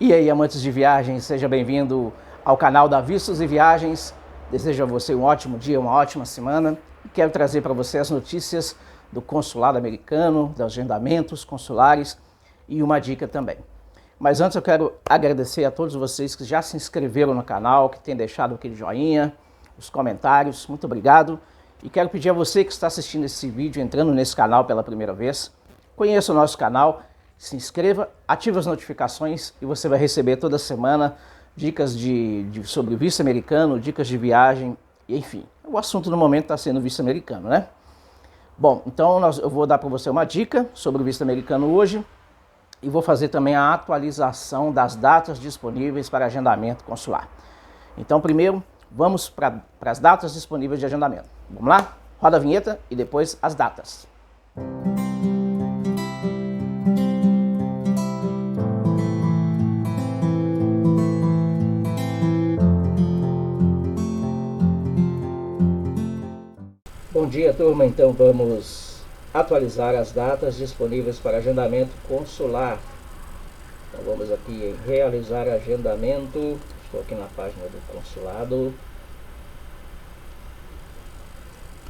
E aí, amantes de viagens, seja bem-vindo ao canal da Vistos e Viagens. Desejo a você um ótimo dia, uma ótima semana. E quero trazer para você as notícias do consulado americano, dos agendamentos consulares e uma dica também. Mas antes eu quero agradecer a todos vocês que já se inscreveram no canal, que têm deixado aquele joinha, os comentários. Muito obrigado. E quero pedir a você que está assistindo esse vídeo, entrando nesse canal pela primeira vez, conheça o nosso canal, se inscreva, ative as notificações e você vai receber toda semana dicas sobre o visto americano, dicas de viagem, enfim. O assunto no momento está sendo o visto americano, né? Bom, então eu vou dar para você uma dica sobre o visto americano hoje e vou fazer também a atualização das datas disponíveis para agendamento consular. Então, primeiro, vamos para as datas disponíveis de agendamento. Vamos lá? Roda a vinheta e depois as datas. Bom dia, turma. Então vamos atualizar as datas disponíveis para agendamento consular. Então vamos aqui em realizar agendamento. Estou aqui na página do consulado.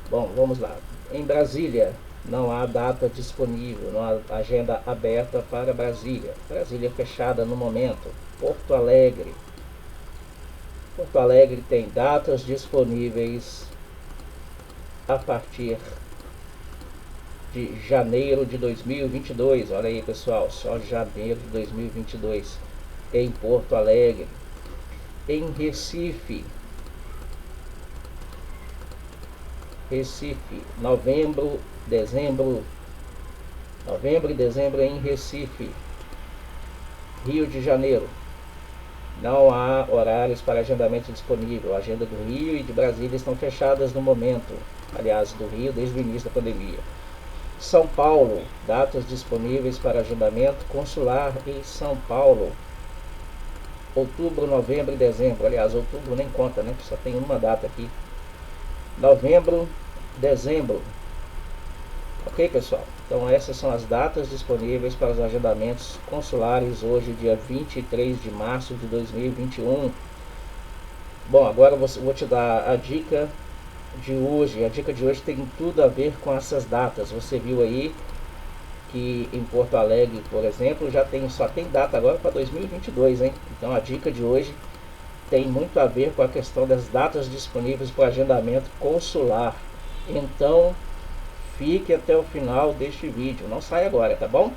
Bom, vamos lá. Em Brasília não há data disponível, não há agenda aberta para Brasília. Brasília fechada no momento. Porto Alegre. Porto Alegre tem datas disponíveis a partir de janeiro de 2022. Olha aí, pessoal, só janeiro de 2022 em Porto Alegre. Em Recife, novembro e dezembro em Recife. Rio de Janeiro, não há horários para agendamento disponível. A agenda do Rio e de Brasília estão fechadas no momento. Aliás, do Rio desde o início da pandemia. São Paulo, datas disponíveis para agendamento consular em São Paulo. Outubro, novembro e dezembro. Aliás, outubro nem conta, né? Só tem uma data aqui. Novembro, dezembro. Ok, pessoal? Então essas são as datas disponíveis para os agendamentos consulares hoje, dia 23 de março de 2021. Bom, agora eu vou te dar a dica de hoje. A dica de hoje tem tudo a ver com essas datas. Você viu aí que em Porto Alegre, por exemplo, só tem data agora para 2022, hein? Então a dica de hoje tem muito a ver com a questão das datas disponíveis para agendamento consular. Então fique até o final deste vídeo, não sai agora, tá bom?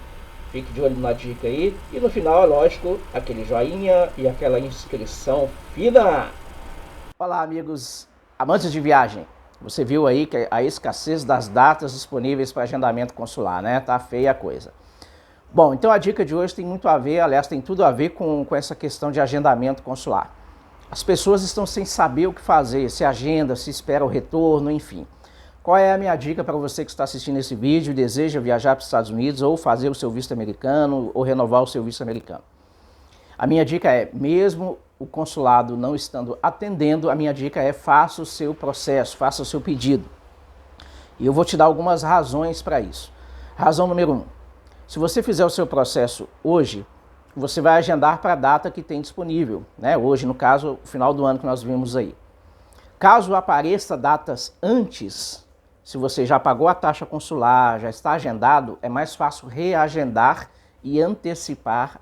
Fique de olho na dica aí e no final, é lógico, aquele joinha e aquela inscrição fina. Olá, amigos amantes de viagem. Você viu aí que a escassez das datas disponíveis para agendamento consular, né? Tá feia a coisa. Bom, então a dica de hoje tem muito a ver, aliás, tem tudo a ver com essa questão de agendamento consular. As pessoas estão sem saber o que fazer, se agenda, se espera o retorno, enfim. Qual é a minha dica para você que está assistindo esse vídeo e deseja viajar para os Estados Unidos ou fazer o seu visto americano ou renovar o seu visto americano? A minha dica é, mesmo o consulado não estando atendendo, a minha dica é faça o seu processo, faça o seu pedido. E eu vou te dar algumas razões para isso. Razão número 1. Se você fizer o seu processo hoje, você vai agendar para a data que tem disponível, né? Hoje, no caso, o final do ano que nós vimos aí. Caso apareça datas antes, se você já pagou a taxa consular, já está agendado, é mais fácil reagendar e antecipar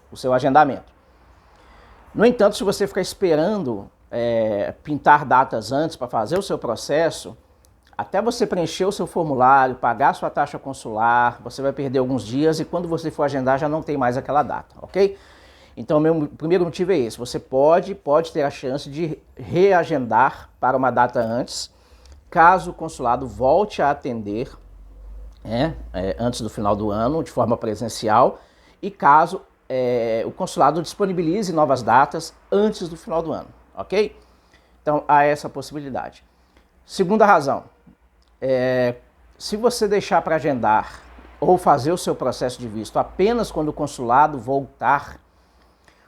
o seu agendamento. No entanto, se você ficar esperando pintar datas antes para fazer o seu processo, até você preencher o seu formulário, pagar a sua taxa consular, você vai perder alguns dias e quando você for agendar já não tem mais aquela data, ok? Então, meu primeiro motivo é esse. Você pode ter a chance de reagendar para uma data antes, caso o consulado volte a atender antes do final do ano, de forma presencial, e caso o consulado disponibilize novas datas antes do final do ano, ok? Então, há essa possibilidade. Segunda razão, se você deixar para agendar ou fazer o seu processo de visto apenas quando o consulado voltar,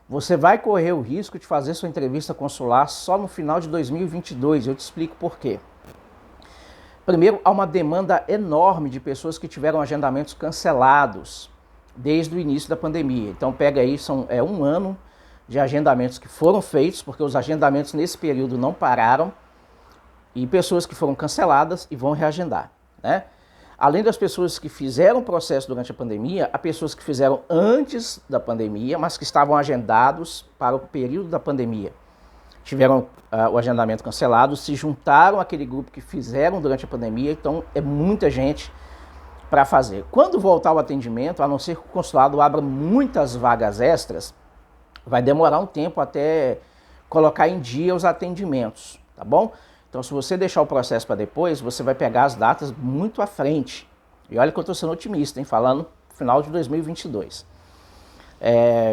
você vai correr o risco de fazer sua entrevista consular só no final de 2022. Eu te explico por quê. Primeiro, há uma demanda enorme de pessoas que tiveram agendamentos cancelados. desde o início da pandemia. Então pega aí, um ano de agendamentos que foram feitos, porque os agendamentos nesse período não pararam, e pessoas que foram canceladas e vão reagendar, né? Além das pessoas que fizeram o processo durante a pandemia, há pessoas que fizeram antes da pandemia, mas que estavam agendados para o período da pandemia. Tiveram o agendamento cancelado, se juntaram àquele grupo que fizeram durante a pandemia, então é muita gente para fazer. Quando voltar o atendimento, a não ser que o consulado abra muitas vagas extras, vai demorar um tempo até colocar em dia os atendimentos, tá bom? Então, se você deixar o processo para depois, você vai pegar as datas muito à frente. E olha que eu estou sendo otimista, hein? Falando no final de 2022.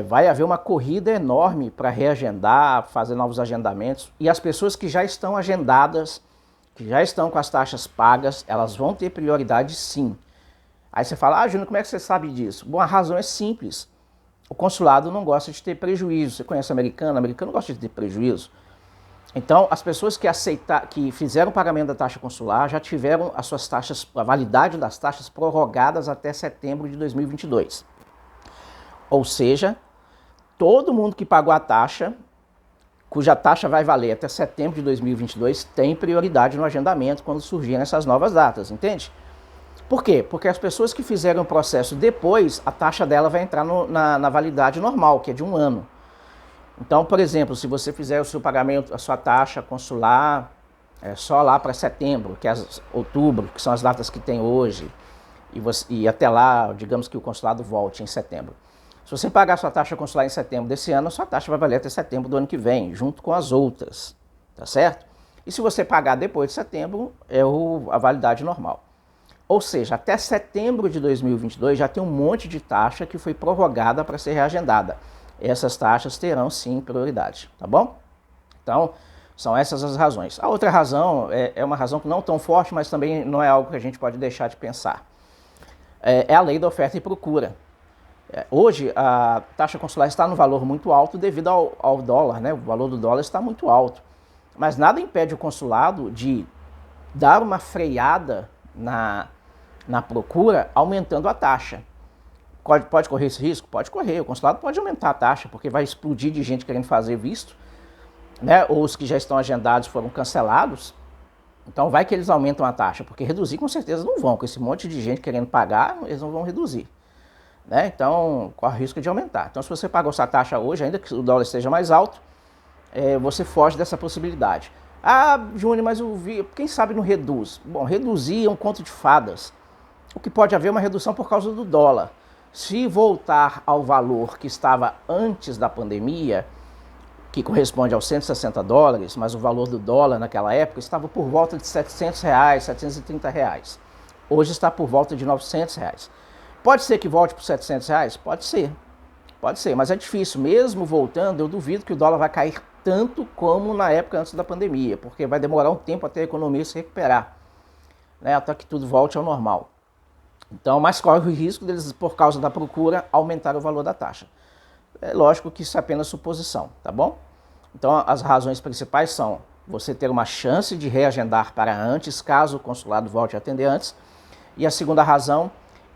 Vai haver uma corrida enorme para reagendar, fazer novos agendamentos. E as pessoas que já estão agendadas, que já estão com as taxas pagas, elas vão ter prioridade sim. Aí você fala, Júnior, como é que você sabe disso? Bom, a razão é simples. O consulado não gosta de ter prejuízo. Você conhece o americano gosta de ter prejuízo. Então, as pessoas que fizeram o pagamento da taxa consular já tiveram as suas taxas, a validade das taxas prorrogadas até setembro de 2022. Ou seja, todo mundo que pagou a taxa, cuja taxa vai valer até setembro de 2022, tem prioridade no agendamento quando surgirem essas novas datas, entende? Por quê? Porque as pessoas que fizeram o processo depois, a taxa dela vai entrar na validade normal, que é de 1 ano. Então, por exemplo, se você fizer o seu pagamento, a sua taxa consular só lá para setembro, que é outubro, que são as datas que tem hoje, e até lá, digamos que o consulado volte em setembro. Se você pagar a sua taxa consular em setembro desse ano, a sua taxa vai valer até setembro do ano que vem, junto com as outras, tá certo? E se você pagar depois de setembro, é a validade normal. Ou seja, até setembro de 2022 já tem um monte de taxa que foi prorrogada para ser reagendada. Essas taxas terão sim prioridade, tá bom? Então, são essas as razões. A outra razão é uma razão que não tão forte, mas também não é algo que a gente pode deixar de pensar. É a lei da oferta e procura. Hoje, a taxa consular está no valor muito alto devido ao dólar, né? O valor do dólar está muito alto. Mas nada impede o consulado de dar uma freada na procura, aumentando a taxa. Pode correr esse risco? Pode correr. O consulado pode aumentar a taxa, porque vai explodir de gente querendo fazer visto, né? Ou os que já estão agendados foram cancelados. Então vai que eles aumentam a taxa, porque reduzir com certeza não vão. Com esse monte de gente querendo pagar, eles não vão reduzir, né? Então corre o risco de aumentar. Então se você pagou essa taxa hoje, ainda que o dólar esteja mais alto, você foge dessa possibilidade. Júnior, mas quem sabe não reduz? Bom, reduzir é um conto de fadas. O que pode haver é uma redução por causa do dólar. Se voltar ao valor que estava antes da pandemia, que corresponde aos $160, mas o valor do dólar naquela época estava por volta de R$700, R$730. Hoje está por volta de R$900. Pode ser que volte para os R$700? Pode ser, mas é difícil. Mesmo voltando, eu duvido que o dólar vai cair tanto como na época antes da pandemia, porque vai demorar um tempo até a economia se recuperar, né, até que tudo volte ao normal. Então, mas corre o risco deles, por causa da procura, aumentar o valor da taxa. É lógico que isso é apenas suposição, tá bom? Então, as razões principais são você ter uma chance de reagendar para antes, caso o consulado volte a atender antes. E a segunda razão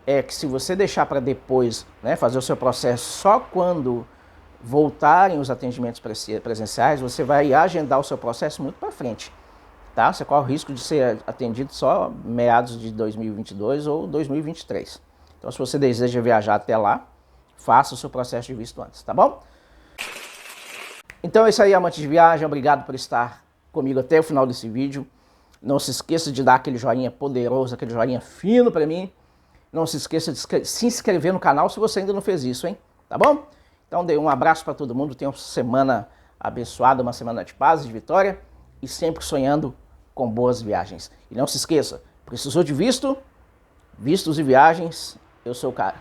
é que se você deixar para depois, né, fazer o seu processo só quando voltarem os atendimentos presenciais, você vai agendar o seu processo muito para frente. Tá? Você corre o risco de ser atendido só meados de 2022 ou 2023. Então, se você deseja viajar até lá, faça o seu processo de visto antes, tá bom? Então é isso aí, amantes de viagem. Obrigado por estar comigo até o final desse vídeo. Não se esqueça de dar aquele joinha poderoso, aquele joinha fino para mim. Não se esqueça de se inscrever no canal se você ainda não fez isso, hein? Tá bom? Então, dê um abraço para todo mundo. Tenha uma semana abençoada, uma semana de paz e de vitória. E sempre sonhando com boas viagens. E não se esqueça, precisou de visto? Vistos e viagens, eu sou o cara.